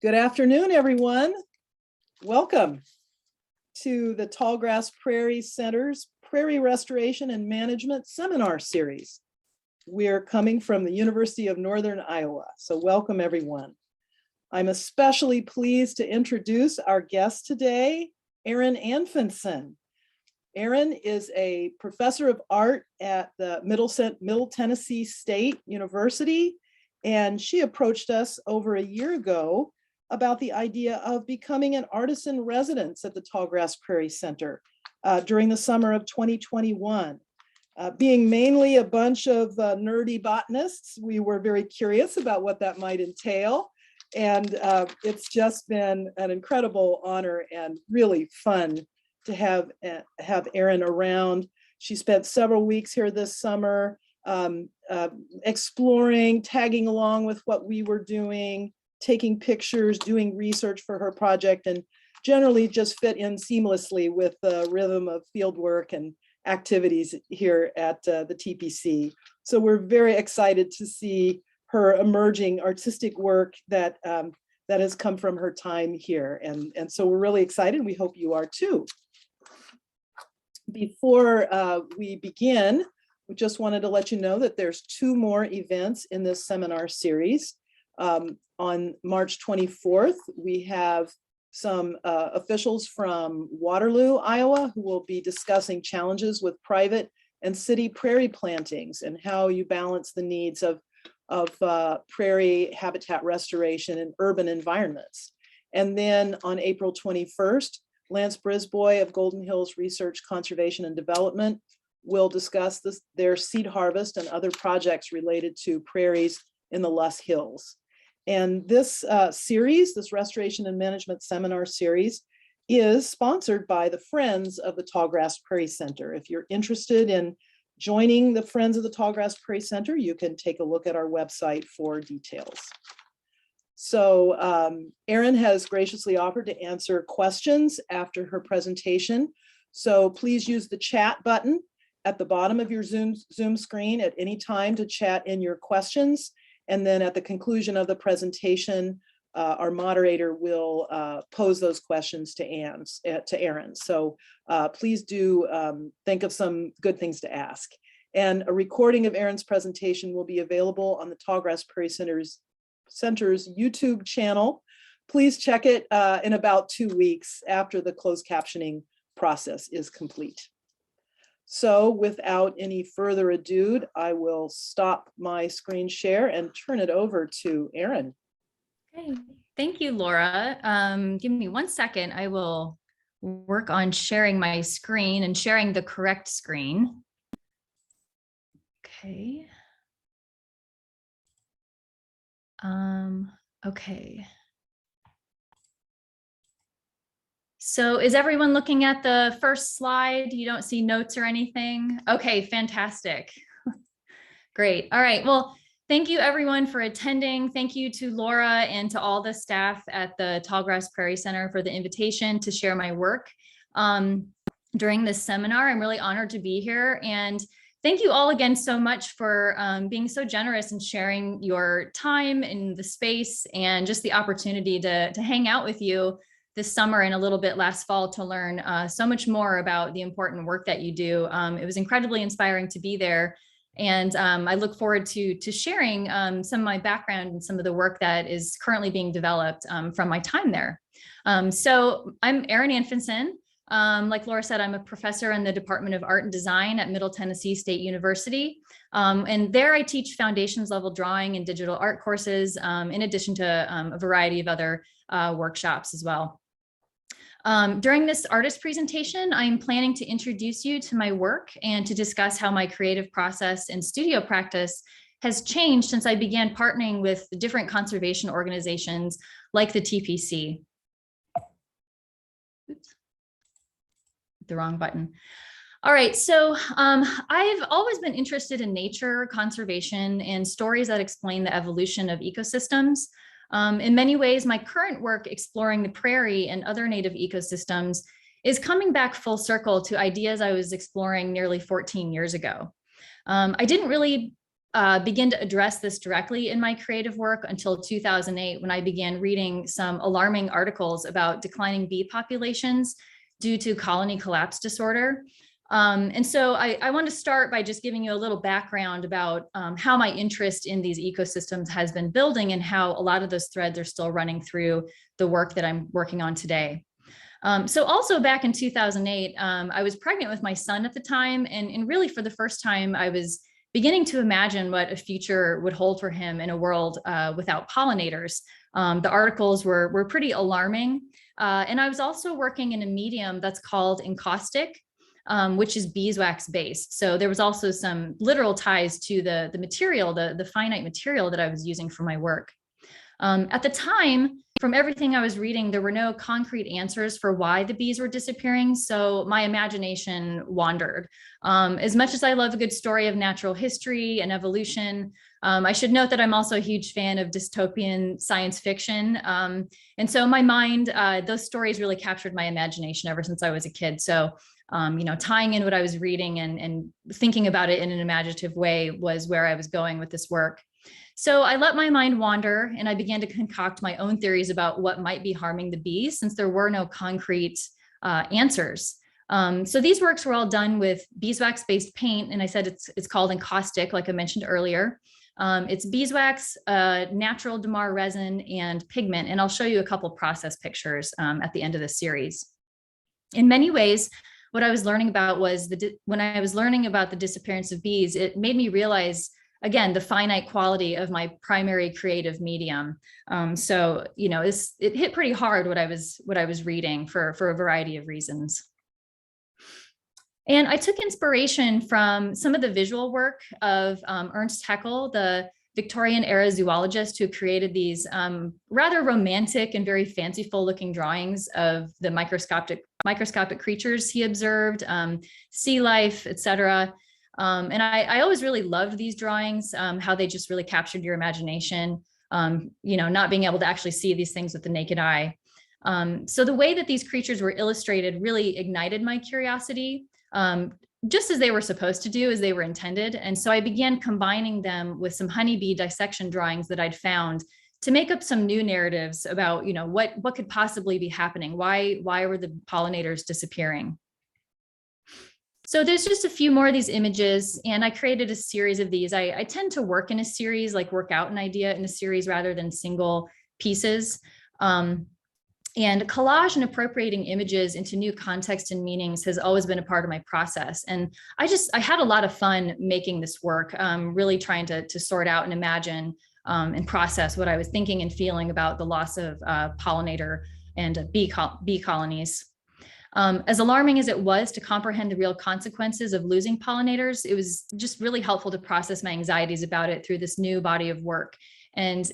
Good afternoon, everyone. Welcome to the Tallgrass Prairie Center's Prairie Restoration and Management Seminar Series. We're coming from the University of Northern Iowa, so welcome everyone. I'm especially pleased to introduce our guest today, Erin Anfinson. Erin is a professor of art at the Middle Tennessee State University, and she approached us over a year ago about the idea of becoming an artist in residence at the Tallgrass Prairie Center during the summer of 2021. Being mainly a bunch of nerdy botanists, we were very curious about what that might entail. And it's just been an incredible honor and really fun to have Erin around. She spent several weeks here this summer exploring, tagging along with what we were doing, taking pictures, doing research for her project, and generally just fit in seamlessly with the rhythm of field work and activities here at the TPC. So we're very excited to see her emerging artistic work that has come from her time here. And so we're really excited. We hope you are too. Before we begin, we just wanted to let you know that there's 2 more events in this seminar series. On March 24th, we have some officials from Waterloo, Iowa, who will be discussing challenges with private and city prairie plantings and how you balance the needs of prairie habitat restoration in urban environments. And then on April 21st, Lance Brisbois of Golden Hills Research, Conservation and Development will discuss their seed harvest and other projects related to prairies in the Luss Hills. And this series, this Restoration and Management Seminar Series, is sponsored by the Friends of the Tallgrass Prairie Center. If you're interested in joining the Friends of the Tallgrass Prairie Center, you can take a look at our website for details. So Erin has graciously offered to answer questions after her presentation. So please use the chat button at the bottom of your Zoom screen at any time to chat in your questions. And then at the conclusion of the presentation, our moderator will pose those questions to Erin. So please do think of some good things to ask. And a recording of Erin's presentation will be available on the Tallgrass Prairie Center's YouTube channel. Please check it in about 2 weeks after the closed captioning process is complete. So without any further ado, I will stop my screen share and turn it over to Erin. Okay, thank you, Laura. Give me 1 second. I will work on sharing my screen and sharing the correct screen. Okay. Okay. So is everyone looking at the first slide? You don't see notes or anything? Okay, fantastic. Great. All right. Well, thank you everyone for attending. Thank you to Laura and to all the staff at the Tallgrass Prairie Center for the invitation to share my work during this seminar. I'm really honored to be here. And thank you all again so much for being so generous and sharing your time in the space and just the opportunity to hang out with you this summer and a little bit last fall to learn so much more about the important work that you do. It was incredibly inspiring to be there. And I look forward to sharing some of my background and some of the work that is currently being developed from my time there. So I'm Erin Anfinson. Like Laura said, I'm a professor in the Department of Art and Design at Middle Tennessee State University. And there I teach foundations level drawing and digital art courses, in addition to a variety of other workshops as well. During this artist presentation, I'm planning to introduce you to my work and to discuss how my creative process and studio practice has changed since I began partnering with different conservation organizations like the TPC. Oops, the wrong button. All right, so I've always been interested in nature, conservation, and stories that explain the evolution of ecosystems. In many ways, my current work exploring the prairie and other native ecosystems is coming back full circle to ideas I was exploring nearly 14 years ago. I didn't really begin to address this directly in my creative work until 2008, when I began reading some alarming articles about declining bee populations due to colony collapse disorder. And so I want to start by just giving you a little background about how my interest in these ecosystems has been building and how a lot of those threads are still running through the work that I'm working on today. So also back in 2008, I was pregnant with my son at the time, and really for the first time, I was beginning to imagine what a future would hold for him in a world without pollinators. The articles were pretty alarming. And I was also working in a medium that's called Encaustic, which is beeswax based. So there was also some literal ties to the material, the finite material that I was using for my work. At the time, from everything I was reading, there were no concrete answers for why the bees were disappearing. So my imagination wandered. As much as I love a good story of natural history and evolution, I should note that I'm also a huge fan of dystopian science fiction. And so in my mind, those stories really captured my imagination ever since I was a kid. So, tying in what I was reading and thinking about it in an imaginative way was where I was going with this work. So I let my mind wander and I began to concoct my own theories about what might be harming the bees, since there were no concrete answers. So these works were all done with beeswax-based paint, and I said it's called Encaustic, like I mentioned earlier. It's beeswax, natural Damar resin, and pigment, and I'll show you a couple process pictures at the end of this series. In many ways, what I was learning about was when I was learning about the disappearance of bees, it made me realize, again, the finite quality of my primary creative medium. It hit pretty hard what I was reading for a variety of reasons. And I took inspiration from some of the visual work of Ernst Haeckel, the Victorian era zoologist who created these rather romantic and very fanciful looking drawings of the microscopic creatures he observed, sea life, etc. And I always really loved these drawings, how they just really captured your imagination, not being able to actually see these things with the naked eye. So the way that these creatures were illustrated really ignited my curiosity, just as they were supposed to do, as they were intended. And so I began combining them with some honeybee dissection drawings that I'd found to make up some new narratives about, what could possibly be happening? Why were the pollinators disappearing? So there's just a few more of these images, and I created a series of these. I tend to work in a series, like work out an idea in a series rather than single pieces. And collage and appropriating images into new context and meanings has always been a part of my process. And I had a lot of fun making this work, really trying to sort out and imagine and process what I was thinking and feeling about the loss of pollinator and bee colonies. As alarming as it was to comprehend the real consequences of losing pollinators, it was just really helpful to process my anxieties about it through this new body of work. And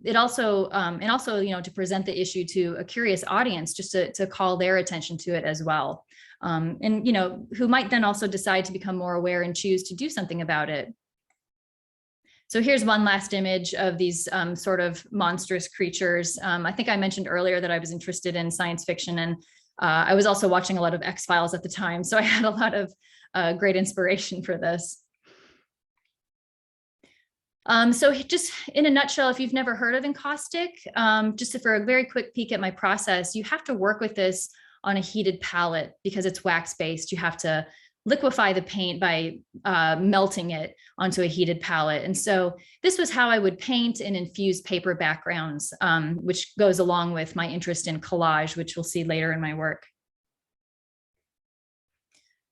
it also, to present the issue to a curious audience, just to call their attention to it as well. Who might then also decide to become more aware and choose to do something about it. So here's one last image of these sort of monstrous creatures. I think I mentioned earlier that I was interested in science fiction, and I was also watching a lot of X-Files at the time. So I had a lot of great inspiration for this. So just in a nutshell, if you've never heard of Encaustic, just for a very quick peek at my process, you have to work with this on a heated palette because it's wax-based. You have to liquefy the paint by melting it onto a heated palette. And so this was how I would paint and infuse paper backgrounds, which goes along with my interest in collage, which we'll see later in my work.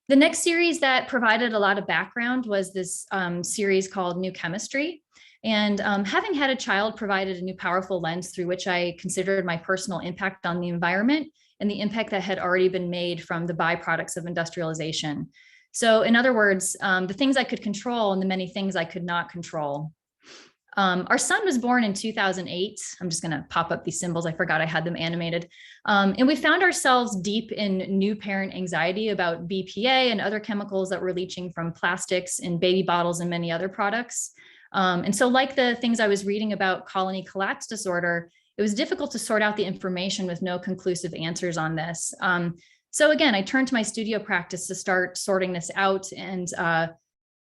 The next series that provided a lot of background was this series called New Chemistry. And having had a child provided a new powerful lens through which I considered my personal impact on the environment and the impact that had already been made from the byproducts of industrialization. So in other words, the things I could control and the many things I could not control. Our son was born in 2008. I'm just going to pop up these symbols. I forgot I had them animated. And we found ourselves deep in new parent anxiety about BPA and other chemicals that were leaching from plastics in baby bottles and many other products. And so like the things I was reading about colony collapse disorder, it was difficult to sort out the information with no conclusive answers on this. So again, I turned to my studio practice to start sorting this out. And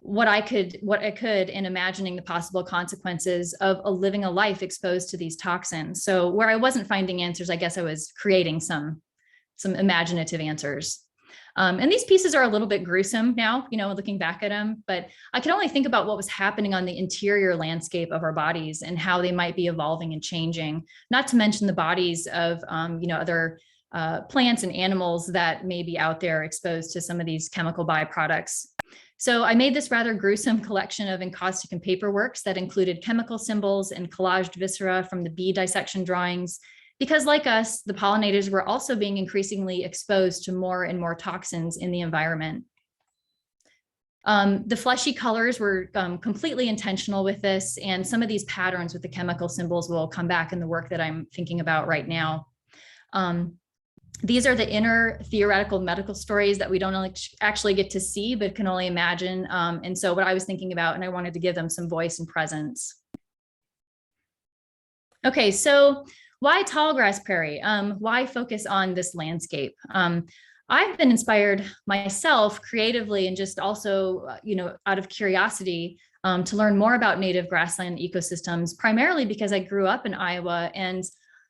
what I could in imagining the possible consequences of living a life exposed to these toxins. So where I wasn't finding answers, I guess I was creating some imaginative answers. And these pieces are a little bit gruesome now, looking back at them, but I could only think about what was happening on the interior landscape of our bodies and how they might be evolving and changing, not to mention the bodies of, other plants and animals that may be out there exposed to some of these chemical byproducts. So I made this rather gruesome collection of encaustic and paperworks that included chemical symbols and collaged viscera from the bee dissection drawings, because like us, the pollinators were also being increasingly exposed to more and more toxins in the environment. The fleshy colors were completely intentional with this, and some of these patterns with the chemical symbols will come back in the work that I'm thinking about right now. These are the inner theoretical medical stories that we don't actually get to see, but can only imagine. And so what I was thinking about, and I wanted to give them some voice and presence. Okay, so why Tallgrass Prairie? Why focus on this landscape? I've been inspired myself creatively and just also, out of curiosity to learn more about native grassland ecosystems, primarily because I grew up in Iowa and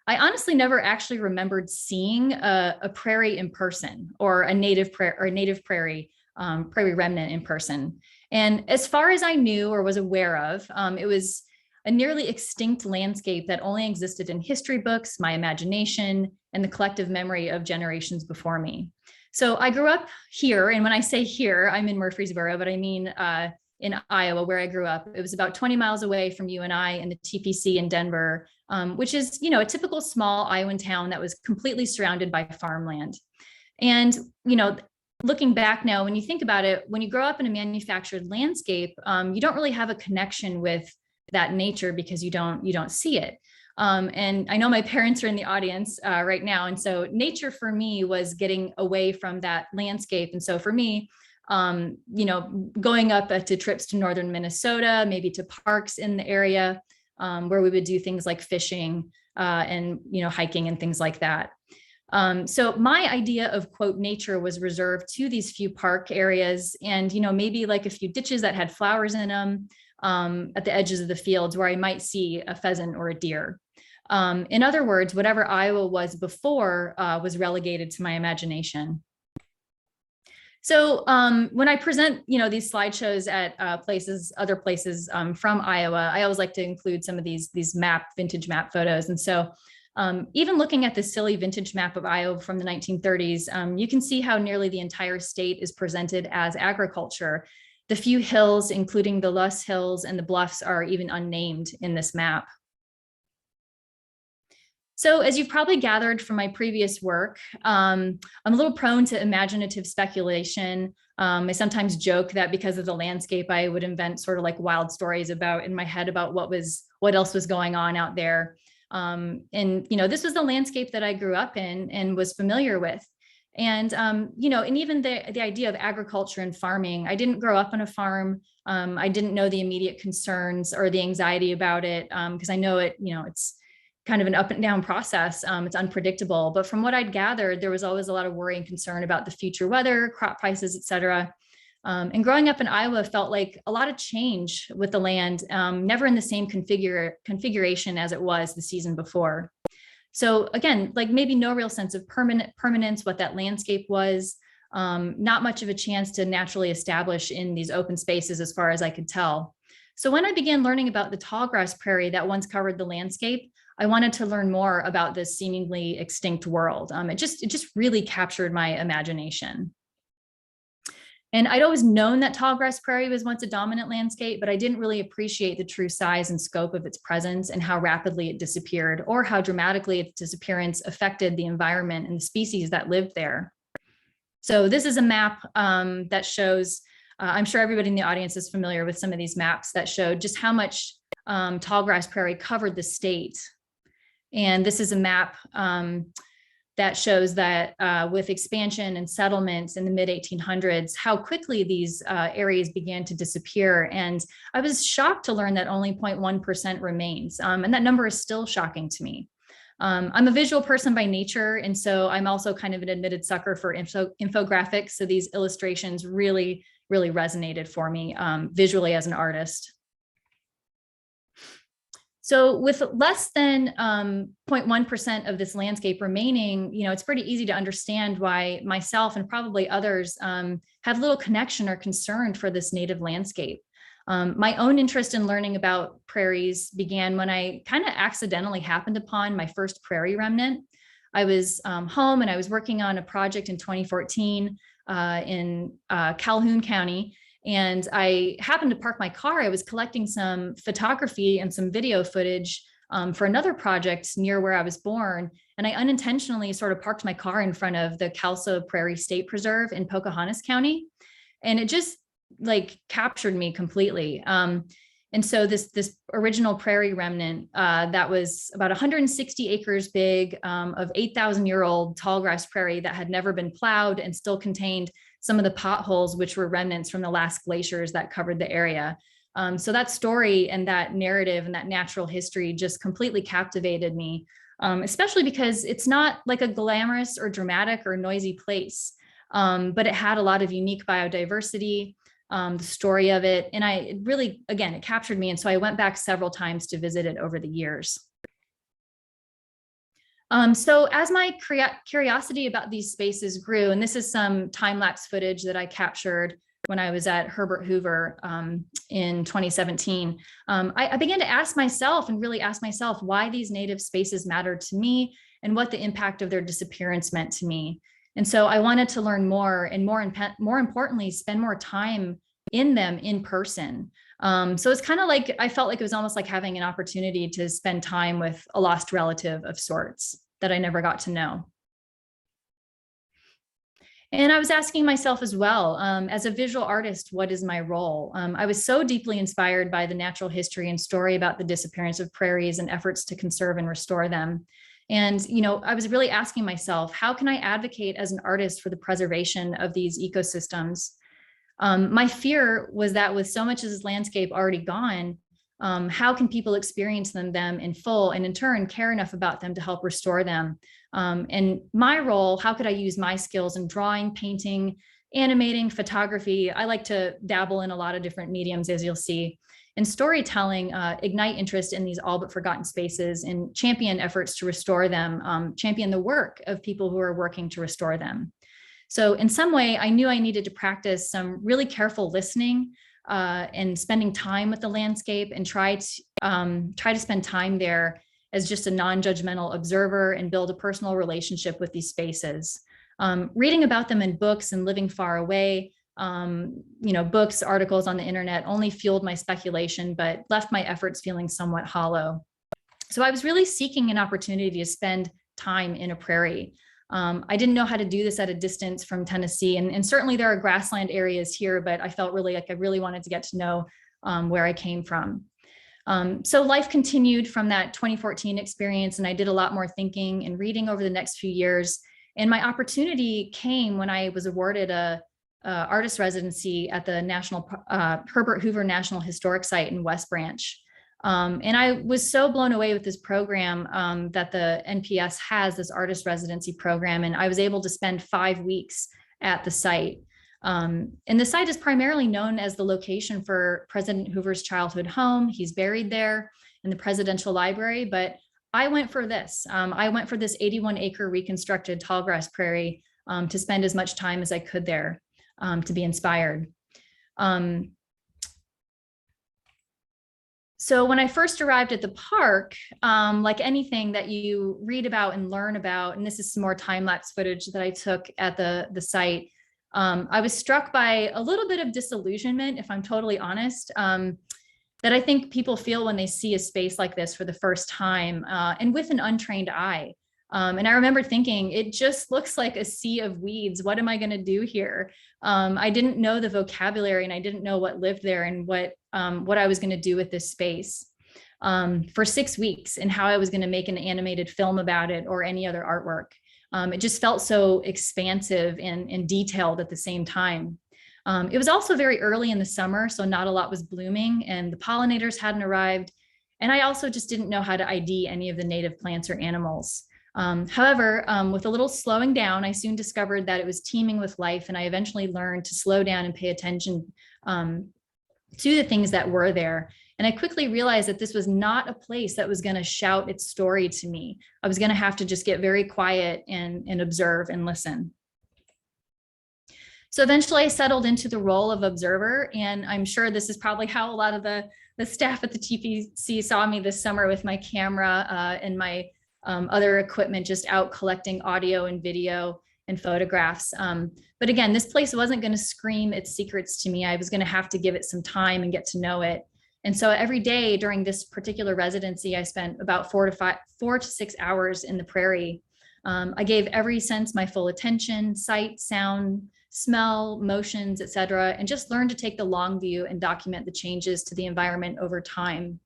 I honestly never actually remembered seeing a prairie in person or a native prairie remnant in person. And as far as I knew or was aware of, it was a nearly extinct landscape that only existed in history books, my imagination, and the collective memory of generations before me. So I grew up here, and when I say here, I'm in Murfreesboro, but I mean in Iowa, where I grew up. It was about 20 miles away from you and I in the TPC in Denver, which is, a typical small Iowan town that was completely surrounded by farmland. And, looking back now, when you think about it, when you grow up in a manufactured landscape, you don't really have a connection with that nature because you don't see it. And I know my parents are in the audience right now. And so nature for me was getting away from that landscape. And so for me, going up to trips to northern Minnesota, maybe to parks in the area where we would do things like fishing and, hiking and things like that. So my idea of quote nature was reserved to these few park areas and, maybe like a few ditches that had flowers in them at the edges of the fields where I might see a pheasant or a deer. In other words, whatever Iowa was before was relegated to my imagination. So when I present, these slideshows at other places from Iowa, I always like to include some of these vintage map photos. And so even looking at this silly vintage map of Iowa from the 1930s, you can see how nearly the entire state is presented as agriculture. The few hills, including the Luss Hills and the bluffs, are even unnamed in this map. So as you've probably gathered from my previous work, I'm a little prone to imaginative speculation. I sometimes joke that because of the landscape, I would invent sort of like wild stories in my head about what else was going on out there. And this was the landscape that I grew up in and was familiar with. And, and even the idea of agriculture and farming, I didn't grow up on a farm. I didn't know the immediate concerns or the anxiety about it because I know it's kind of an up and down process. It's unpredictable, but from what I'd gathered, there was always a lot of worry and concern about the future weather, crop prices, et cetera. And growing up in Iowa felt like a lot of change with the land, never in the same configuration as it was the season before. So again, like maybe no real sense of permanence, what that landscape was, not much of a chance to naturally establish in these open spaces as far as I could tell. So when I began learning about the tallgrass prairie that once covered the landscape, I wanted to learn more about this seemingly extinct world. It just really captured my imagination. And I'd always known that tallgrass prairie was once a dominant landscape, but I didn't really appreciate the true size and scope of its presence and how rapidly it disappeared or how dramatically its disappearance affected the environment and the species that lived there. So this is a map that shows, I'm sure everybody in the audience is familiar with some of these maps that showed just how much tallgrass prairie covered the state. And this is a map that shows that with expansion and settlements in the mid 1800s, how quickly these areas began to disappear. And I was shocked to learn that only 0.1% remains. And that number is still shocking to me. I'm a visual person by nature, and so I'm also kind of an admitted sucker for infographics. So these illustrations really really resonated for me visually as an artist. So with less than 0.1% of this landscape remaining, it's pretty easy to understand why myself and probably others have little connection or concern for this native landscape. My own interest in learning about prairies began when I kind of accidentally happened upon my first prairie remnant. I was home and I was working on a project in 2014 in Calhoun County. And I happened to park my car. I was collecting some photography and some video footage for another project near where I was born. And I unintentionally sort of parked my car in front of the Calso Prairie State Preserve in Pocahontas County. And it just like captured me completely. And so this original prairie remnant that was about 160 acres big of 8,000-year-old tallgrass prairie that had never been plowed and still contained some of the potholes, which were remnants from the last glaciers that covered the area. So that story and that narrative and that natural history just completely captivated me, especially because it's not like a glamorous or dramatic or noisy place, but it had a lot of unique biodiversity, the story of it. And it really, again, it captured me. And so I went back several times to visit it over the years. So as my curiosity about these spaces grew, and this is some time-lapse footage that I captured when I was at Herbert Hoover in 2017, I began to ask myself and really ask myself why these native spaces mattered to me and what the impact of their disappearance meant to me. And so I wanted to learn more and more importantly, spend more time in them in person. So it's kind of like, I felt like it was almost like having an opportunity to spend time with a lost relative of sorts that I never got to know. And I was asking myself as well, as a visual artist, what is my role? I was so deeply inspired by the natural history and story about the disappearance of prairies and efforts to conserve and restore them. And, I was really asking myself, how can I advocate as an artist for the preservation of these ecosystems? My fear was that with so much of this landscape already gone, how can people experience them in full and in turn care enough about them to help restore them? And my role, how could I use my skills in drawing, painting, animating, photography? I like to dabble in a lot of different mediums, as you'll see. And storytelling, ignite interest in these all but forgotten spaces and champion efforts to restore them, champion the work of people who are working to restore them. So in some way, I knew I needed to practice some really careful listening and spending time with the landscape and try to spend time there as just a non-judgmental observer and build a personal relationship with these spaces. Reading about them in books and living far away, books, articles on the internet only fueled my speculation, but left my efforts feeling somewhat hollow. So I was really seeking an opportunity to spend time in a prairie. I didn't know how to do this at a distance from Tennessee, and certainly there are grassland areas here, but I felt really like I really wanted to get to know where I came from. So life continued from that 2014 experience, and I did a lot more thinking and reading over the next few years. And my opportunity came when I was awarded a artist residency at the Herbert Hoover National Historic Site in West Branch. And I was so blown away with this program that the NPS has, this artist residency program, and I was able to spend 5 weeks at the site. And the site is primarily known as the location for President Hoover's childhood home. He's buried there in the Presidential Library, but I went for this. I went for this 81-acre reconstructed tallgrass prairie to spend as much time as I could there to be inspired. So when I first arrived at the park, like anything that you read about and learn about, and this is some more time-lapse footage that I took at the site, I was struck by a little bit of disillusionment, if I'm totally honest, that I think people feel when they see a space like this for the first time and with an untrained eye. And I remember thinking, it just looks like a sea of weeds. What am I going to do here? I didn't know the vocabulary and I didn't know what lived there and what I was going to do with this space for 6 weeks and how I was going to make an animated film about it or any other artwork. It just felt so expansive and detailed at the same time. It was also very early in the summer, so not a lot was blooming and the pollinators hadn't arrived. And I also just didn't know how to ID any of the native plants or animals. However, with a little slowing down, I soon discovered that it was teeming with life, and I eventually learned to slow down and pay attention to the things that were there. And I quickly realized that this was not a place that was going to shout its story to me. I was going to have to just get very quiet and observe and listen. So eventually I settled into the role of observer, and I'm sure this is probably how a lot of the staff at the TPC saw me this summer with my camera and my other equipment, just out collecting audio and video and photographs. But again, this place wasn't going to scream its secrets to me. I was going to have to give it some time and get to know it. And so every day during this particular residency, I spent about 4 to 6 hours in the prairie. I gave every sense my full attention: sight, sound, smell, motions, etc., and just learned to take the long view and document the changes to the environment over time.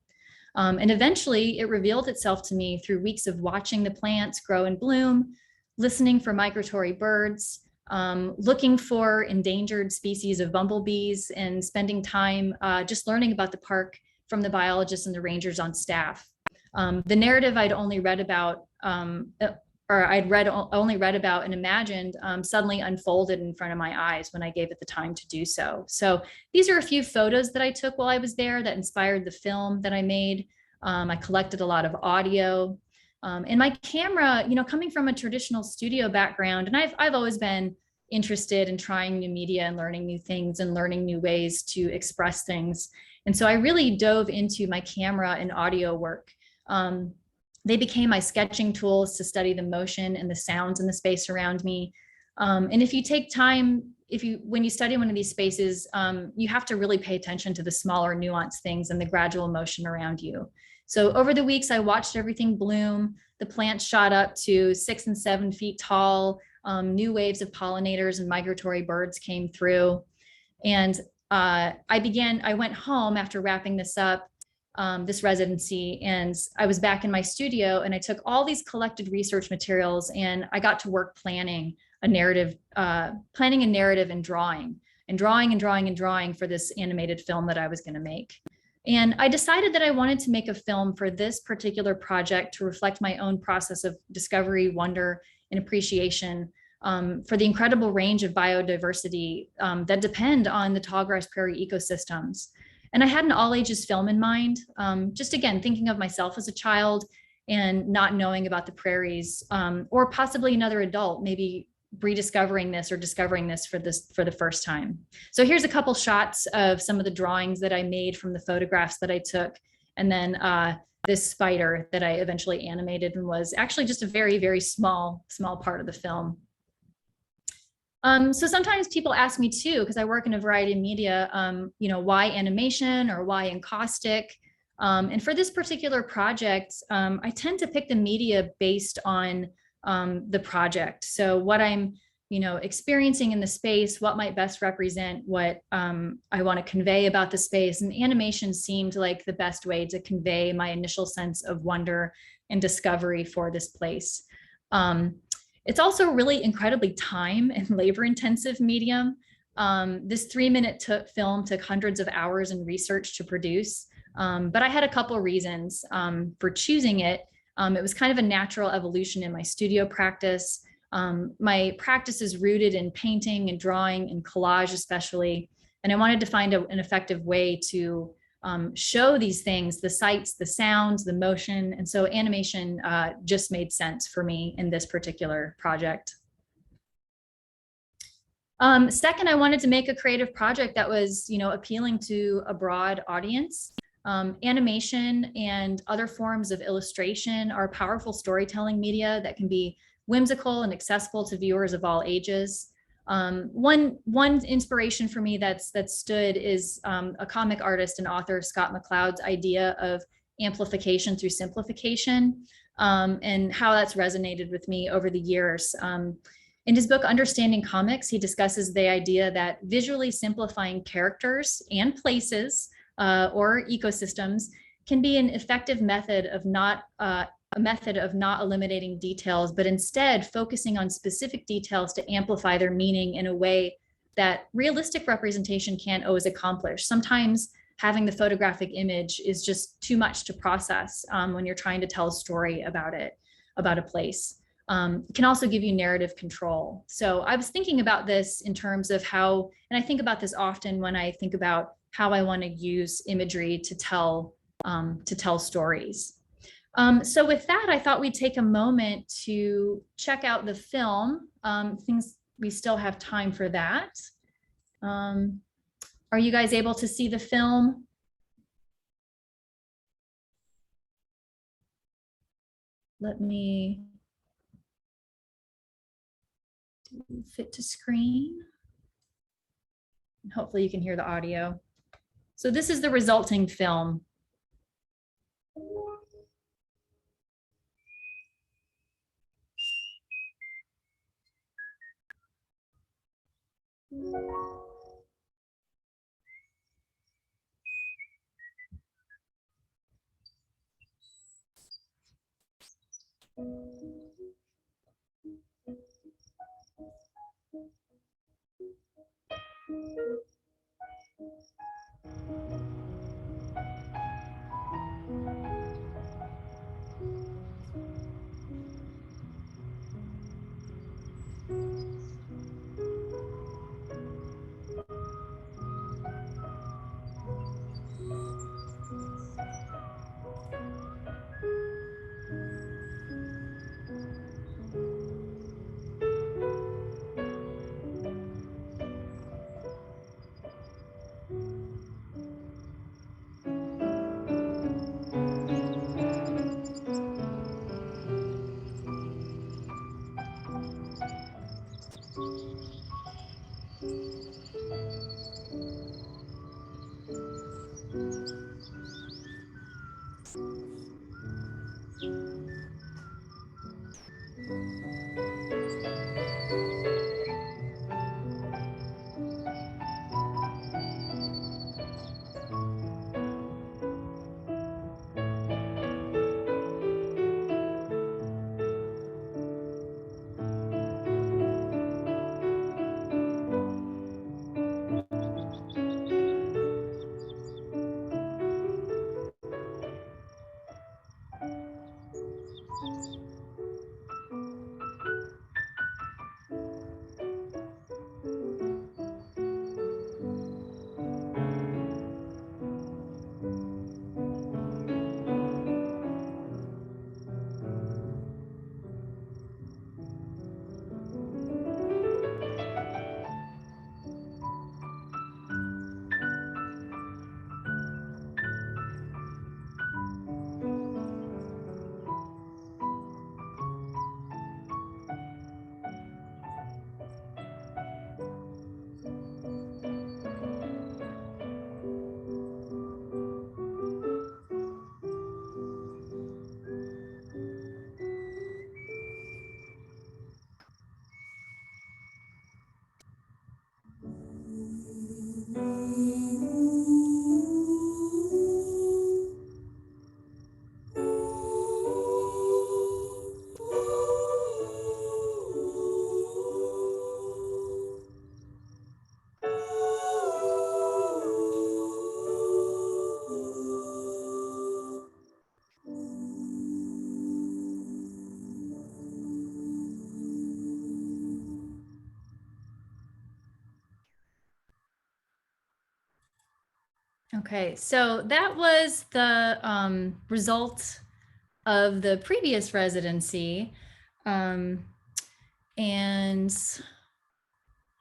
And eventually it revealed itself to me through weeks of watching the plants grow and bloom, listening for migratory birds, looking for endangered species of bumblebees, and spending time just learning about the park from the biologists and the rangers on staff. The narrative I'd only read about only read about and imagined suddenly unfolded in front of my eyes when I gave it the time to do so. So these are a few photos that I took while I was there that inspired the film that I made. I collected a lot of audio. And my camera, coming from a traditional studio background, and I've always been interested in trying new media and learning new things and learning new ways to express things. And so I really dove into my camera and audio work. They became my sketching tools to study the motion and the sounds in the space around me. And if you take time, when you study one of these spaces, you have to really pay attention to the smaller nuanced things and the gradual motion around you. So over the weeks, I watched everything bloom. The plants shot up to 6 and 7 feet tall. New waves of pollinators and migratory birds came through. And I went home after wrapping this up, this residency, and I was back in my studio, and I took all these collected research materials and I got to work planning a narrative and drawing for this animated film that I was going to make. And I decided that I wanted to make a film for this particular project to reflect my own process of discovery, wonder, and appreciation for the incredible range of biodiversity that depend on the Tallgrass Prairie ecosystems. And I had an all ages film in mind, just again, thinking of myself as a child and not knowing about the prairies, or possibly another adult, maybe rediscovering this or discovering this for the first time. So here's a couple shots of some of the drawings that I made from the photographs that I took. And then this spider that I eventually animated and was actually just a very, very small part of the film. So sometimes people ask me too, because I work in a variety of media, why animation or why encaustic? And for this particular project, I tend to pick the media based on the project. So what I'm, experiencing in the space, what might best represent what I want to convey about the space. And animation seemed like the best way to convey my initial sense of wonder and discovery for this place. It's also really incredibly time and labor intensive medium. This 3-minute film took hundreds of hours in research to produce, but I had a couple of reasons for choosing it. It was kind of a natural evolution in my studio practice. My practice is rooted in painting and drawing and collage especially, and I wanted to find an effective way to show these things, the sights, the sounds, the motion. And so animation just made sense for me in this particular project. Second, I wanted to make a creative project that was, appealing to a broad audience. Animation and other forms of illustration are powerful storytelling media that can be whimsical and accessible to viewers of all ages. One inspiration for me that stood is a comic artist and author, Scott McCloud's idea of amplification through simplification, and how that's resonated with me over the years. In his book, Understanding Comics, he discusses the idea that visually simplifying characters and places or ecosystems can be an effective method of not eliminating details, but instead focusing on specific details to amplify their meaning in a way that realistic representation can't always accomplish. Sometimes having the photographic image is just too much to process when you're trying to tell a story about it. about a place. It can also give you narrative control. So I was thinking about this in terms of how, and I think about this often when I think about how I want to use imagery to tell stories. So with that, I thought we'd take a moment to check out the film. Things we still have time for that. Are you guys able to see the film? Let me fit to screen. Hopefully you can hear the audio. So this is the resulting film. Okay, so that was the result of the previous residency. And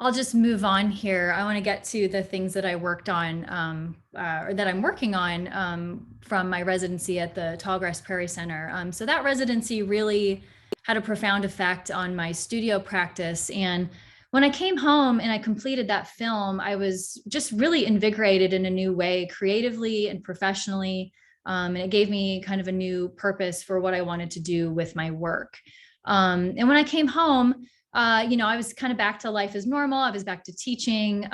I'll just move on here. I want to get to the things that I worked on or that I'm working on from my residency at the Tallgrass Prairie Center. So that residency really had a profound effect on my studio practice. And when I came home and I completed that film, I was just really invigorated in a new way, creatively and professionally. And it gave me kind of a new purpose for what I wanted to do with my work. And when I came home, I was kind of back to life as normal. I was back to teaching,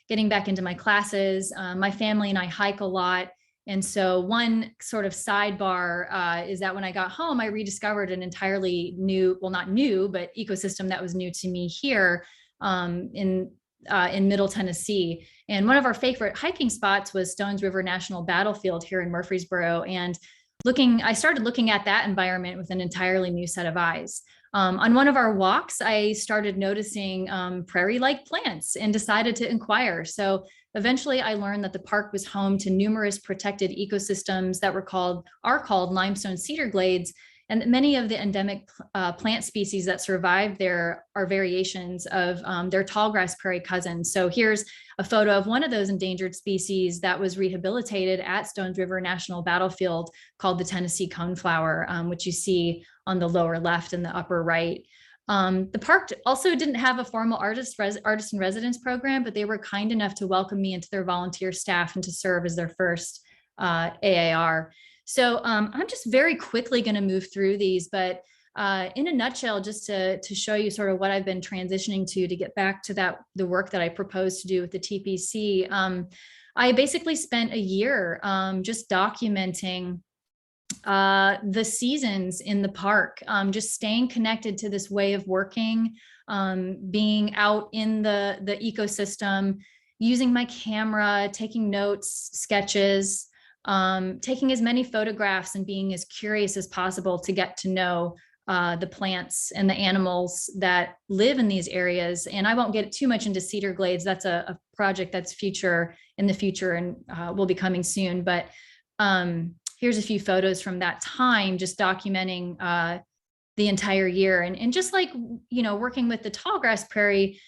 getting back into my classes. My family and I hike a lot. And so one sort of sidebar is that when I got home, I rediscovered an entirely new, well, not new, but ecosystem that was new to me here in Middle Tennessee. And one of our favorite hiking spots was Stones River National Battlefield here in Murfreesboro. And I started looking at that environment with an entirely new set of eyes. On one of our walks, I started noticing prairie-like plants and decided to inquire. So eventually I learned that the park was home to numerous protected ecosystems that are called limestone cedar glades. And many of the endemic plant species that survive there are variations of their tallgrass prairie cousins. So here's a photo of one of those endangered species that was rehabilitated at Stones River National Battlefield, called the Tennessee coneflower, which you see on the lower left and the upper right. The park also didn't have a formal artist in residence program, but they were kind enough to welcome me into their volunteer staff and to serve as their first AAR. So I'm just very quickly going to move through these, but in a nutshell, just to show you sort of what I've been transitioning to get back to the work that I proposed to do with the TPC. I basically spent a year just documenting the seasons in the park, just staying connected to this way of working, being out in the ecosystem, using my camera, taking notes, sketches, taking as many photographs and being as curious as possible to get to know the plants and the animals that live in these areas. And I won't get too much into cedar glades. That's a project that's in the future and will be coming soon. But here's a few photos from that time, just documenting the entire year. And just like, working with the Tallgrass Prairie,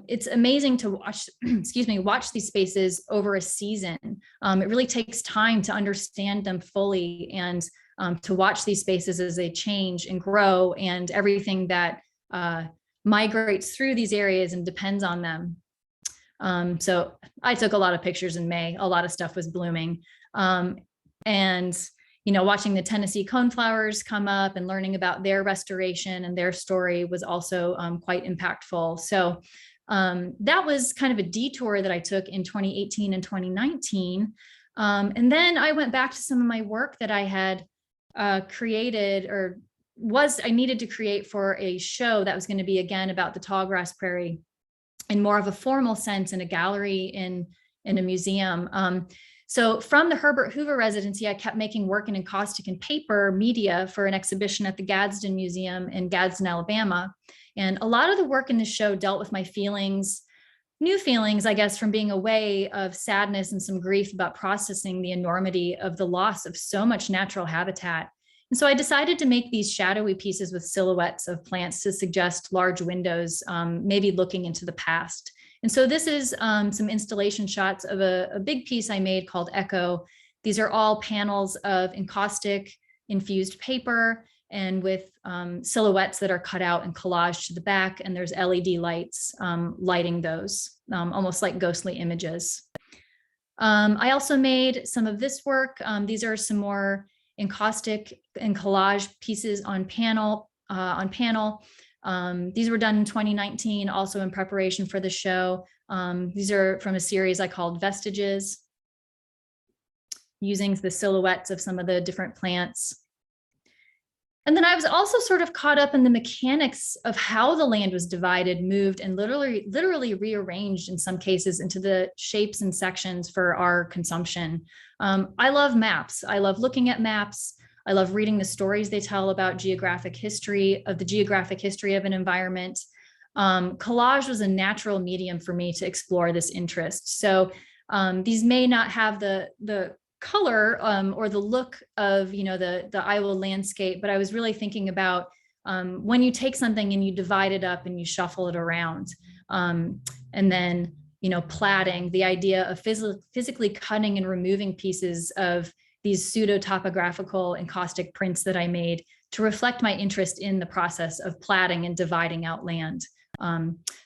it's amazing to watch, watch these spaces over a season. It really takes time to understand them fully and to watch these spaces as they change and grow, and everything that migrates through these areas and depends on them. So I took a lot of pictures in May. A lot of stuff was blooming. And watching the Tennessee coneflowers come up and learning about their restoration and their story was also quite impactful. So that was kind of a detour that I took in 2018 and 2019. And then I went back to some of my work that I had created I needed to create for a show that was going to be, again, about the Tallgrass Prairie in more of a formal sense, in a gallery in a museum. So from the Herbert Hoover Residency, I kept making work in encaustic and paper media for an exhibition at the Gadsden Museum in Gadsden, Alabama. And a lot of the work in the show dealt with my new feelings, I guess, from being away, of sadness and some grief about processing the enormity of the loss of so much natural habitat. And so I decided to make these shadowy pieces with silhouettes of plants to suggest large windows, maybe looking into the past. And so this is some installation shots of a big piece I made called Echo. These are all panels of encaustic infused paper, and with silhouettes that are cut out and collaged to the back, and there's LED lights lighting those, almost like ghostly images. I also made some of this work. These are some more encaustic and collage pieces on panel. These were done in 2019, also in preparation for the show. These are from a series I called Vestiges, using the silhouettes of some of the different plants. And then I was also sort of caught up in the mechanics of how the land was divided, moved, and literally rearranged in some cases into the shapes and sections for our consumption. I love maps. I love looking at maps. I love reading the stories they tell about the geographic history of an environment. Collage was a natural medium for me to explore this interest. So these may not have the color or the look of the Iowa landscape, but I was really thinking about when you take something and you divide it up and you shuffle it around, and then platting, the idea of physically cutting and removing pieces of these pseudo-topographical encaustic prints that I made to reflect my interest in the process of platting and dividing out land.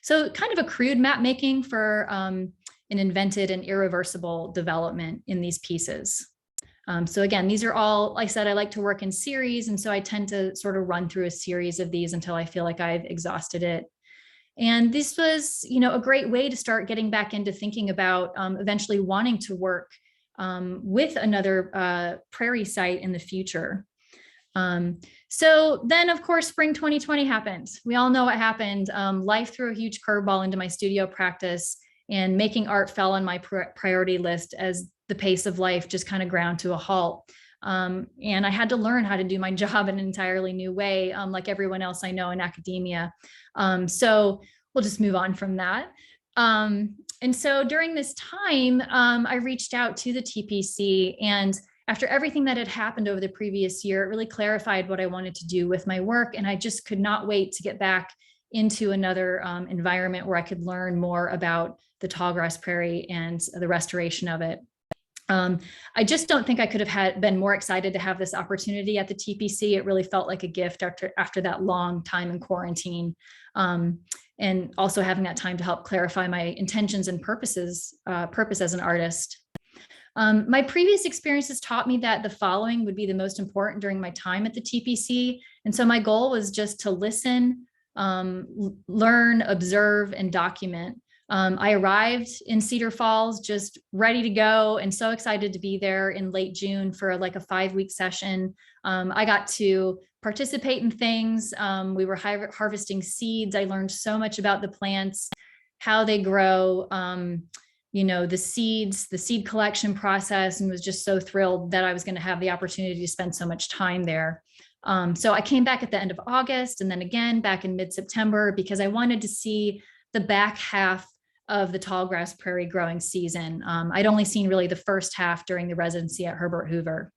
So kind of a crude map making for an invented and irreversible development in these pieces. So again, these are all, like I said, I like to work in series. And so I tend to sort of run through a series of these until I feel like I've exhausted it. And this was, a great way to start getting back into thinking about eventually wanting to work with another prairie site in the future. So then, of course, spring 2020 happened. We all know what happened. Life threw a huge curveball into my studio practice, and making art fell on my priority list as the pace of life just kind of ground to a halt. And I had to learn how to do my job in an entirely new way, like everyone else I know in academia. So we'll just move on from that. And so during this time, I reached out to the TPC, and after everything that had happened over the previous year, it really clarified what I wanted to do with my work. And I just could not wait to get back into another environment where I could learn more about the Tallgrass Prairie and the restoration of it. I just don't think I could have been more excited to have this opportunity at the TPC. It really felt like a gift after that long time in quarantine. And also having that time to help clarify my intentions and purpose as an artist. My previous experiences taught me that the following would be the most important during my time at the TPC. And so my goal was just to listen, learn, observe, and document. I arrived in Cedar Falls just ready to go and so excited to be there in late June for like a 5-week session. I got to participate in things. We were harvesting seeds. I learned so much about the plants, how they grow, the seeds, the seed collection process, and was just so thrilled that I was going to have the opportunity to spend so much time there. So I came back at the end of August and then again back in mid-September because I wanted to see the back half of the Tallgrass Prairie growing season. I'd only seen really the first half during the residency at Herbert Hoover.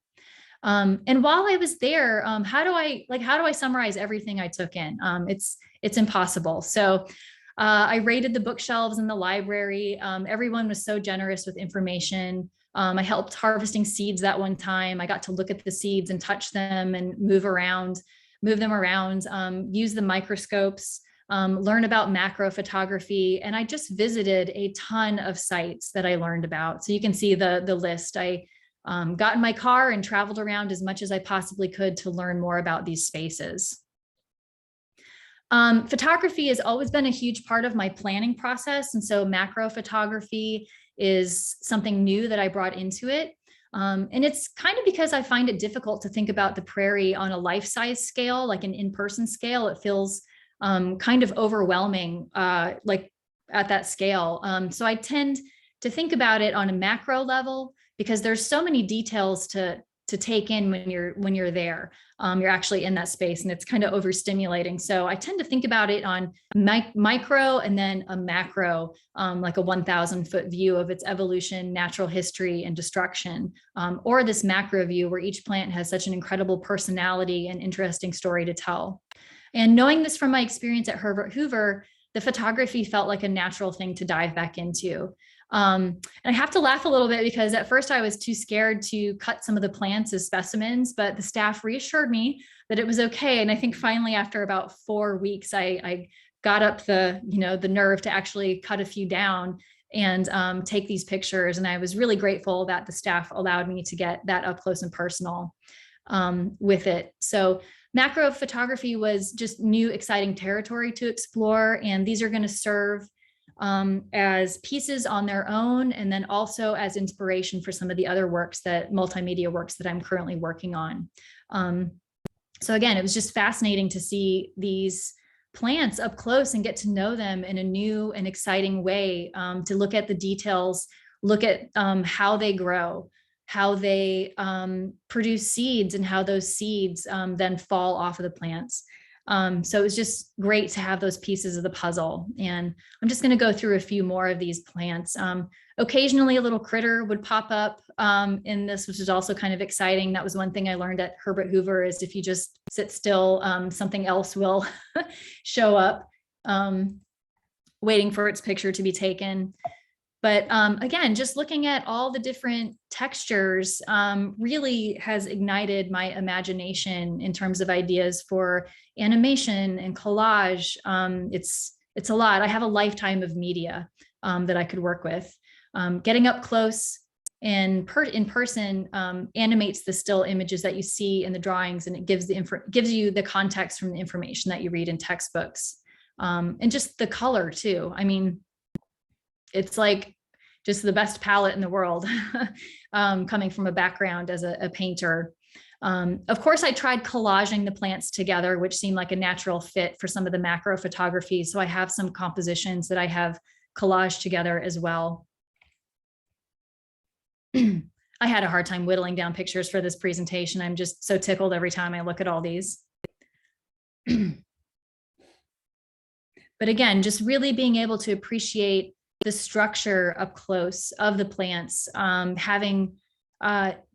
And while I was there, how do I summarize everything I took in? It's impossible. So I raided the bookshelves in the library. Everyone was so generous with information. I helped harvesting seeds that one time. I got to look at the seeds and touch them and move them around, use the microscopes, learn about macro photography. And I just visited a ton of sites that I learned about. So you can see the list. I got in my car and traveled around as much as I possibly could to learn more about these spaces. Photography has always been a huge part of my planning process. And so macro photography is something new that I brought into it. And it's kind of because I find it difficult to think about the prairie on a life-size scale, like an in-person scale. It feels kind of overwhelming, like at that scale. So I tend to think about it on a macro level because there's so many details to take in when you're there. You're actually in that space and it's kind of overstimulating. So I tend to think about it on micro and then a macro, like a 1,000-foot view of its evolution, natural history, and destruction, or this macro view where each plant has such an incredible personality and interesting story to tell. And knowing this from my experience at Herbert Hoover, the photography felt like a natural thing to dive back into. And I have to laugh a little bit because at first I was too scared to cut some of the plants as specimens, but the staff reassured me that it was okay. And I think finally after about 4 weeks, I got up the nerve to actually cut a few down and take these pictures. And I was really grateful that the staff allowed me to get that up close and personal with it. So macro photography was just new, exciting territory to explore. And these are going to serve as pieces on their own, and then also as inspiration for some of the other multimedia works that I'm currently working on. So again, it was just fascinating to see these plants up close and get to know them in a new and exciting way, to look at the details, look at how they grow, how they produce seeds, and how those seeds then fall off of the plants. So it was just great to have those pieces of the puzzle. And I'm just going to go through a few more of these plants. Occasionally a little critter would pop up in this, which is also kind of exciting. That was one thing I learned at Herbert Hoover, is if you just sit still, something else will show up, waiting for its picture to be taken. But again, just looking at all the different textures really has ignited my imagination in terms of ideas for animation and collage. It's a lot. I have a lifetime of media that I could work with. Getting up close and in person animates the still images that you see in the drawings, and it gives you the context from the information that you read in textbooks, and just the color too. I mean, it's like just the best palette in the world, coming from a background as a painter. Of course, I tried collaging the plants together, which seemed like a natural fit for some of the macro photography. So I have some compositions that I have collaged together as well. I had a hard time whittling down pictures for this presentation. I'm just so tickled every time I look at all these. But again, just really being able to appreciate the structure up close of the plants, having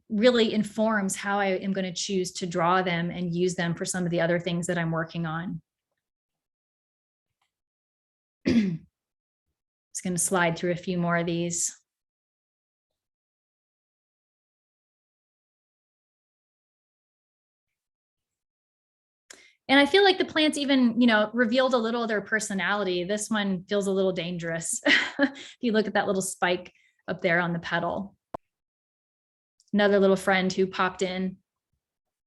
really informs how I am going to choose to draw them and use them for some of the other things that I'm working on. Just going to slide through a few more of these. And I feel like the plants even, revealed a little of their personality. This one feels a little dangerous. If you look at that little spike up there on the petal. Another little friend who popped in,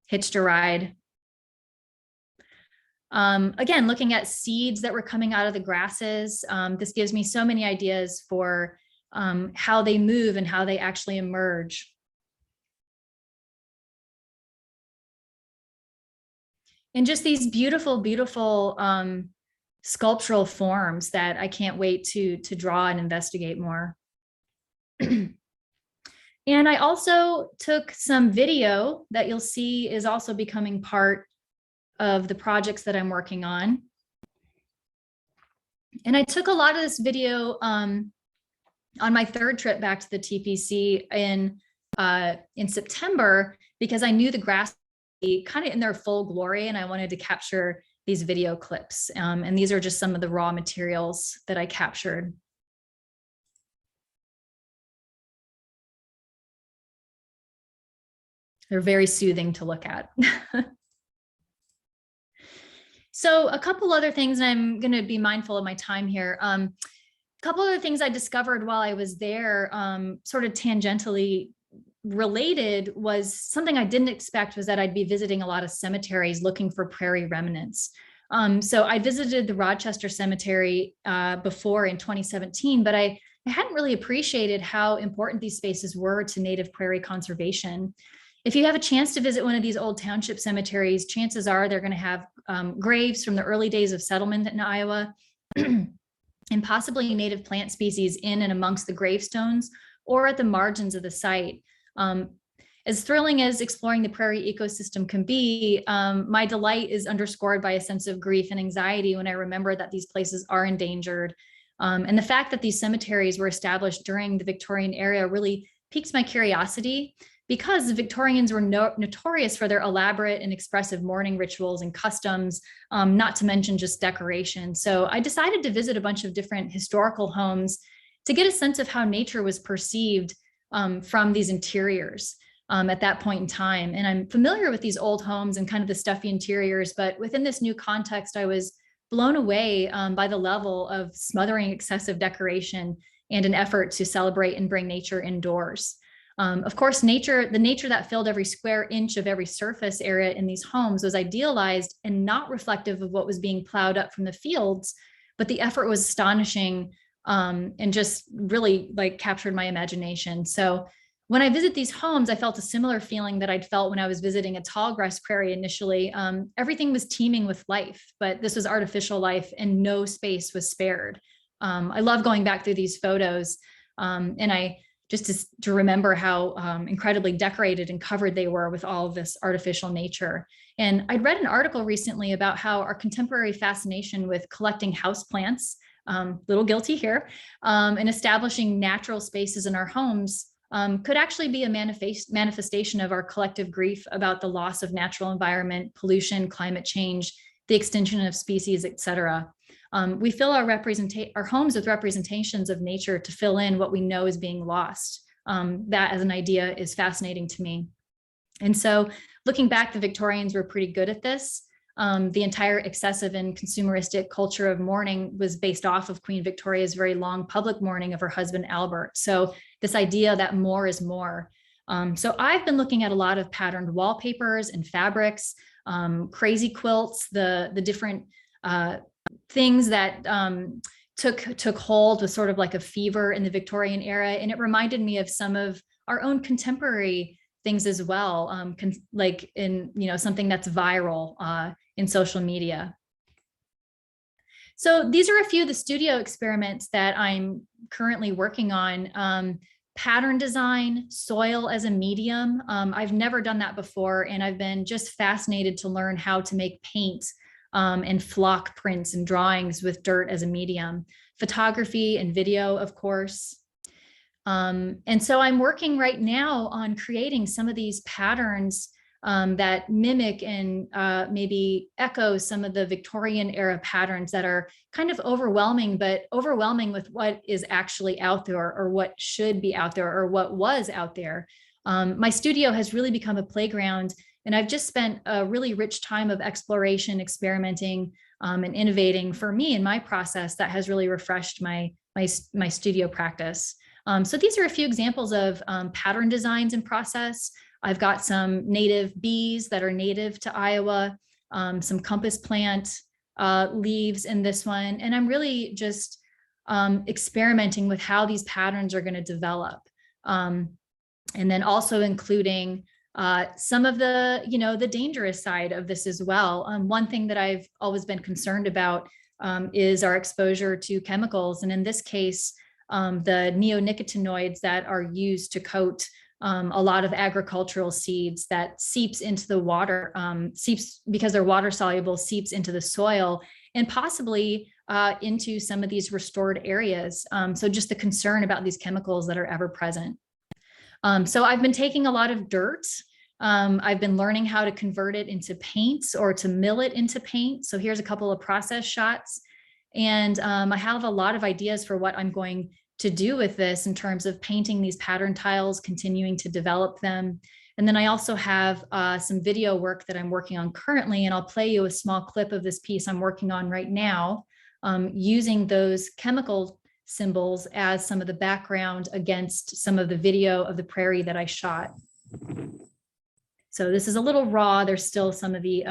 hitched a ride. Again, looking at seeds that were coming out of the grasses. This gives me so many ideas for how they move and how they actually emerge. And just these beautiful, beautiful sculptural forms that I can't wait to draw and investigate more. And I also took some video that you'll see is also becoming part of the projects that I'm working on. And I took a lot of this video on my third trip back to the TPC in September, because I knew the grass kind of in their full glory, and I wanted to capture these video clips. And these are just some of the raw materials that I captured. They're very soothing to look at. So a couple other things, and I'm going to be mindful of my time here. A couple other things I discovered while I was there, sort of tangentially related, was something I didn't expect, was that I'd be visiting a lot of cemeteries looking for prairie remnants. So I visited the Rochester Cemetery before in 2017, but I hadn't really appreciated how important these spaces were to native prairie conservation. If you have a chance to visit one of these old township cemeteries, chances are they're going to have graves from the early days of settlement in Iowa and possibly native plant species in and amongst the gravestones or at the margins of the site. As thrilling as exploring the prairie ecosystem can be, my delight is underscored by a sense of grief and anxiety when I remember that these places are endangered. And the fact that these cemeteries were established during the Victorian era really piques my curiosity, because the Victorians were notorious for their elaborate and expressive mourning rituals and customs, not to mention just decoration. So I decided to visit a bunch of different historical homes to get a sense of how nature was perceived from these interiors at that point in time. And I'm familiar with these old homes and kind of the stuffy interiors, but within this new context, I was blown away by the level of smothering excessive decoration and an effort to celebrate and bring nature indoors. Of course, the nature that filled every square inch of every surface area in these homes was idealized and not reflective of what was being plowed up from the fields, but the effort was astonishing and just really captured my imagination. So when I visit these homes, I felt a similar feeling that I'd felt when I was visiting a Tallgrass Prairie initially. Everything was teeming with life, but this was artificial life and no space was spared. I love going back through these photos and I just to remember how incredibly decorated and covered they were with all of this artificial nature. And I'd read an article recently about how our contemporary fascination with collecting houseplants, little guilty here, and establishing natural spaces in our homes could actually be a manifestation of our collective grief about the loss of natural environment, pollution, climate change, the extinction of species, et cetera. We fill our homes with representations of nature to fill in what we know is being lost. That as an idea is fascinating to me. And so looking back, the Victorians were pretty good at this. The entire excessive and consumeristic culture of mourning was based off of Queen Victoria's very long public mourning of her husband, Albert. So this idea that more is more. So I've been looking at a lot of patterned wallpapers and fabrics, crazy quilts, the different things that took hold with sort of like a fever in the Victorian era. And it reminded me of some of our own contemporary things as well, like in, something that's viral in social media. So these are a few of the studio experiments that I'm currently working on. pattern design, soil as a medium. I've never done that before, and I've been just fascinated to learn how to make paint and flock prints and drawings with dirt as a medium, photography and video, of course. And so I'm working right now on creating some of these patterns that mimic and maybe echo some of the Victorian era patterns that are kind of overwhelming, but overwhelming with what is actually out there, or what should be out there, or what was out there. My studio has really become a playground, and I've just spent a really rich time of exploration, experimenting, and innovating for me in my process that has really refreshed my studio practice. So these are a few examples of pattern designs in process. I've got some native bees that are native to Iowa, some compass plant leaves in this one. And I'm really just experimenting with how these patterns are going to develop. And then also including some of the, the dangerous side of this as well. One thing that I've always been concerned about is our exposure to chemicals. And in this case, the neonicotinoids that are used to coat a lot of agricultural seeds that seeps into the water, seeps because they're water soluble, seeps into the soil and possibly into some of these restored areas. So just the concern about these chemicals that are ever present. So I've been taking a lot of dirt. I've been learning how to convert it into paint or to mill it into paint. So here's a couple of process shots. And I have a lot of ideas for what I'm going to do with this in terms of painting these pattern tiles, continuing to develop them. And then I also have some video work that I'm working on currently, and I'll play you a small clip of this piece I'm working on right now, using those chemical symbols as some of the background against some of the video of the prairie that I shot. So this is a little raw. There's still some of the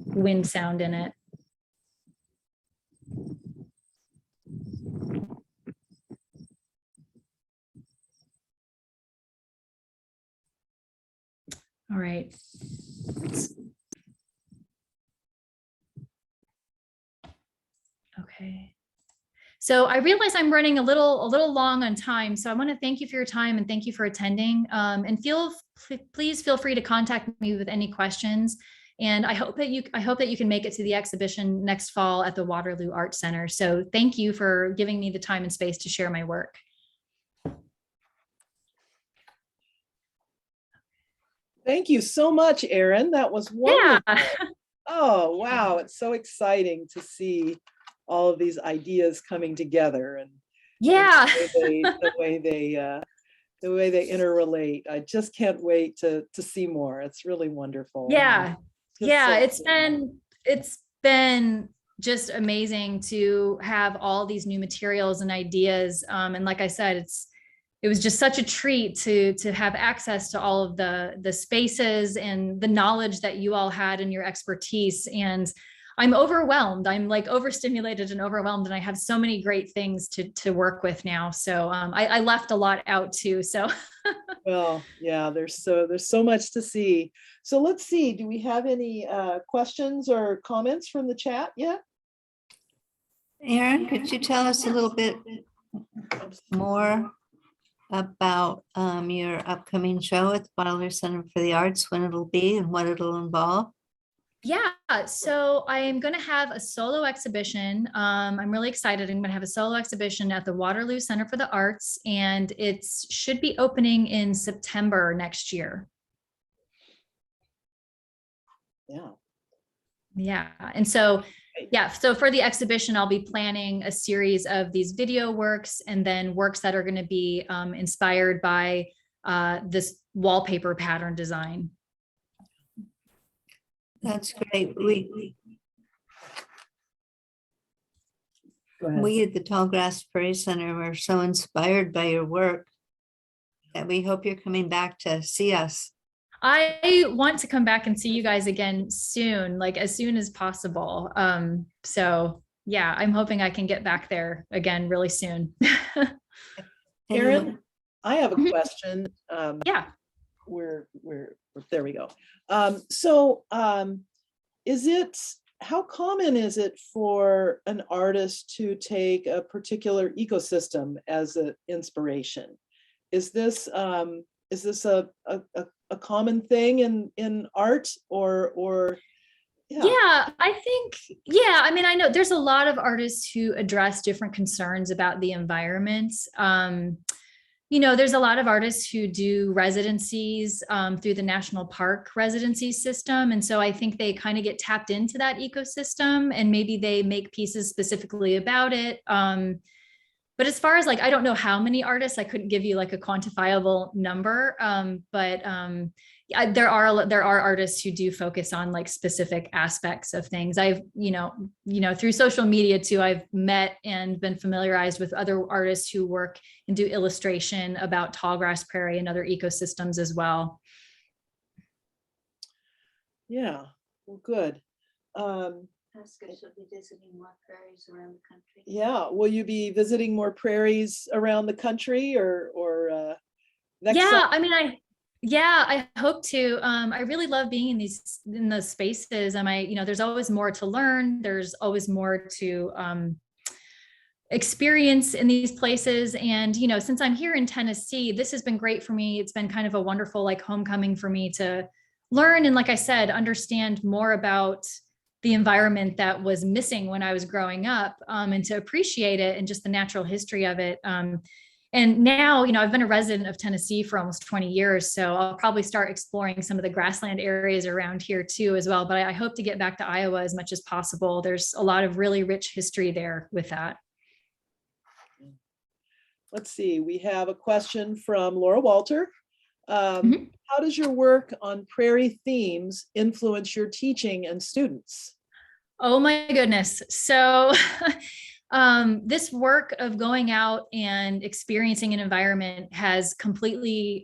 wind sound in it. All right. Okay. So I realize I'm running a little long on time. So I want to thank you for your time and thank you for attending. And please feel free to contact me with any questions. And I hope that you can make it to the exhibition next fall at the Waterloo Art Center. So thank you for giving me the time and space to share my work. Thank you so much, Erin. That was wonderful. Yeah. Oh, wow. It's so exciting to see all of these ideas coming together and yeah, the way they interrelate. I just can't wait to see more. It's really wonderful. Yeah. Yeah. So it's been just amazing to have all these new materials and ideas. And like I said, it was just such a treat to have access to all of the spaces and the knowledge that you all had and your expertise. And I'm overwhelmed. I'm like overstimulated and overwhelmed, and I have so many great things to work with now. So I left a lot out too. So well, yeah, there's so much to see. So let's see. Do we have any questions or comments from the chat yet? Erin, could you tell us a little bit more about your upcoming show at the Waterloo Center for the Arts, when it'll be and what it'll involve? yeah, so I am going to have a solo exhibition. I'm really excited. I'm going to have a solo exhibition at the Waterloo Center for the Arts, and it should be opening in September next year. Yeah. Yeah, and so yeah, so for the exhibition, I'll be planning a series of these video works and then works that are going to be inspired by this wallpaper pattern design. That's great. We at the Tallgrass Prairie Center were so inspired by your work that we hope you're coming back to see us. I want to come back and see you guys again soon, like as soon as possible. So yeah, I'm hoping I can get back there again really soon. Erin, I have a question. Yeah. There we go. How common is it for an artist to take a particular ecosystem as an inspiration? is this a common thing in art or Yeah, I think, yeah, I mean, I know there's a lot of artists who address different concerns about the environment. There's a lot of artists who do residencies through the national park residency system. And so I think they kind of get tapped into that ecosystem and maybe they make pieces specifically about it. But as far as like, I don't know how many artists, I couldn't give you like a quantifiable number. There are artists who do focus on like specific aspects of things. I've, through social media too, I've met and been familiarized with other artists who work and do illustration about tallgrass prairie and other ecosystems as well. Yeah, well, good. She'll be visiting more prairies around the country. Yeah, will you be visiting more prairies around the country or next Yeah, summer? I mean, I hope to. I really love being in those spaces. And there's always more to learn. There's always more to experience in these places. And, since I'm here in Tennessee, this has been great for me. It's been kind of a wonderful like homecoming for me to learn. And like I said, understand more about the environment that was missing when I was growing up, and to appreciate it and just the natural history of it. And now, I've been a resident of Tennessee for almost 20 years, so I'll probably start exploring some of the grassland areas around here too as well. But I hope to get back to Iowa as much as possible. There's a lot of really rich history there with that. Let's see, we have a question from Laura Walter. Mhm. How does your work on prairie themes influence your teaching and students? Oh my goodness. So this work of going out and experiencing an environment has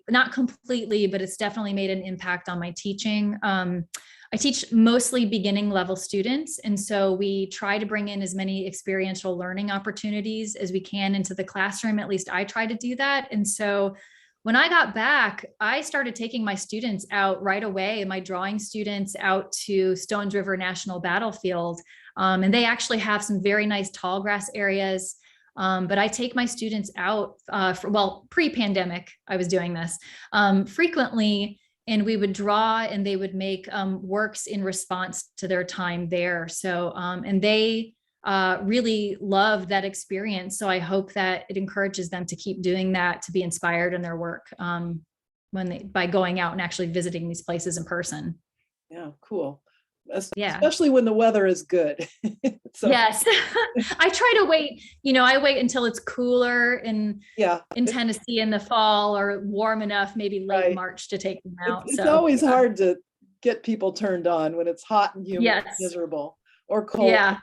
not completely, but it's definitely made an impact on my teaching. I teach mostly beginning level students. And so we try to bring in as many experiential learning opportunities as we can into the classroom. At least I try to do that. And so when I got back, I started taking my students out right away, my drawing students out to Stones River National Battlefield. And they actually have some very nice tall grass areas. But I take my students out pre-pandemic, I was doing this frequently, and we would draw and they would make works in response to their time there. So, and they really love that experience. So I hope that it encourages them to keep doing that, to be inspired in their work by going out and actually visiting these places in person. Yeah, cool. Yeah. Especially when the weather is good. So, yes. I try to wait, I wait until it's cooler in Tennessee in the fall or warm enough, maybe late March to take them out. It's always hard to get people turned on when it's hot and humid, and miserable or cold. Yeah.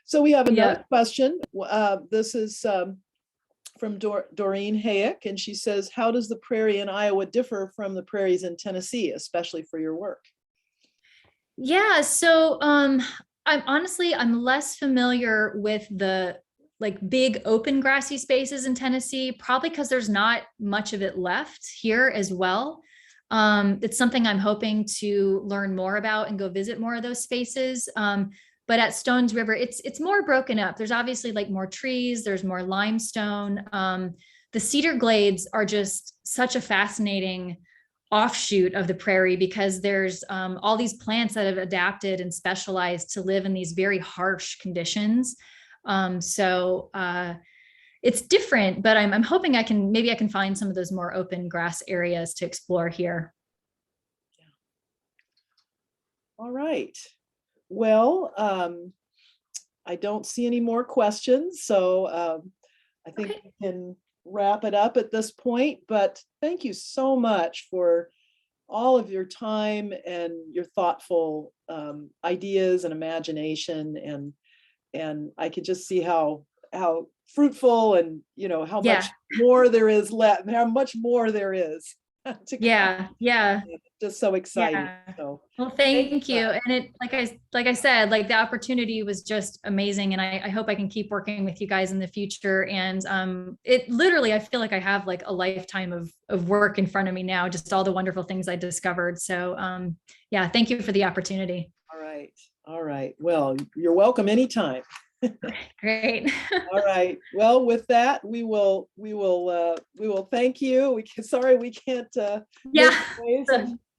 So we have another question. This is from Doreen Hayek, and she says, how does the prairie in Iowa differ from the prairies in Tennessee, especially for your work? Yeah, so I'm less familiar with the like big open grassy spaces in Tennessee, probably because there's not much of it left here as well. It's something I'm hoping to learn more about and go visit more of those spaces. But at Stones River, it's more broken up. There's obviously like more trees, there's more limestone. The cedar glades are just such a fascinating offshoot of the prairie because there's all these plants that have adapted and specialized to live in these very harsh conditions. So it's different, but I'm hoping I can find some of those more open grass areas to explore here. All right. Well, I don't see any more questions, so I think we can wrap it up at this point, but thank you so much for all of your time and your thoughtful ideas and imagination, and I could just see how fruitful and how much more there is left, how much more there is to come. Yeah. Just so exciting. So well, thank you. And it, like I said, like the opportunity was just amazing. And I hope I can keep working with you guys in the future. And it literally, I feel like I have like a lifetime of work in front of me now, just all the wonderful things I discovered. So yeah, thank you for the opportunity. All right. Well, you're welcome anytime. Great. All right. Well, with that, we will thank you. Sorry we can't Yeah. make waves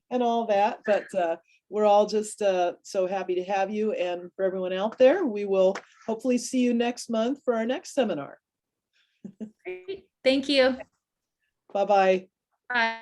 and all that, but we're all just so happy to have you. And for everyone out there, we will hopefully see you next month for our next seminar. Great. Thank you. Bye-bye. Bye.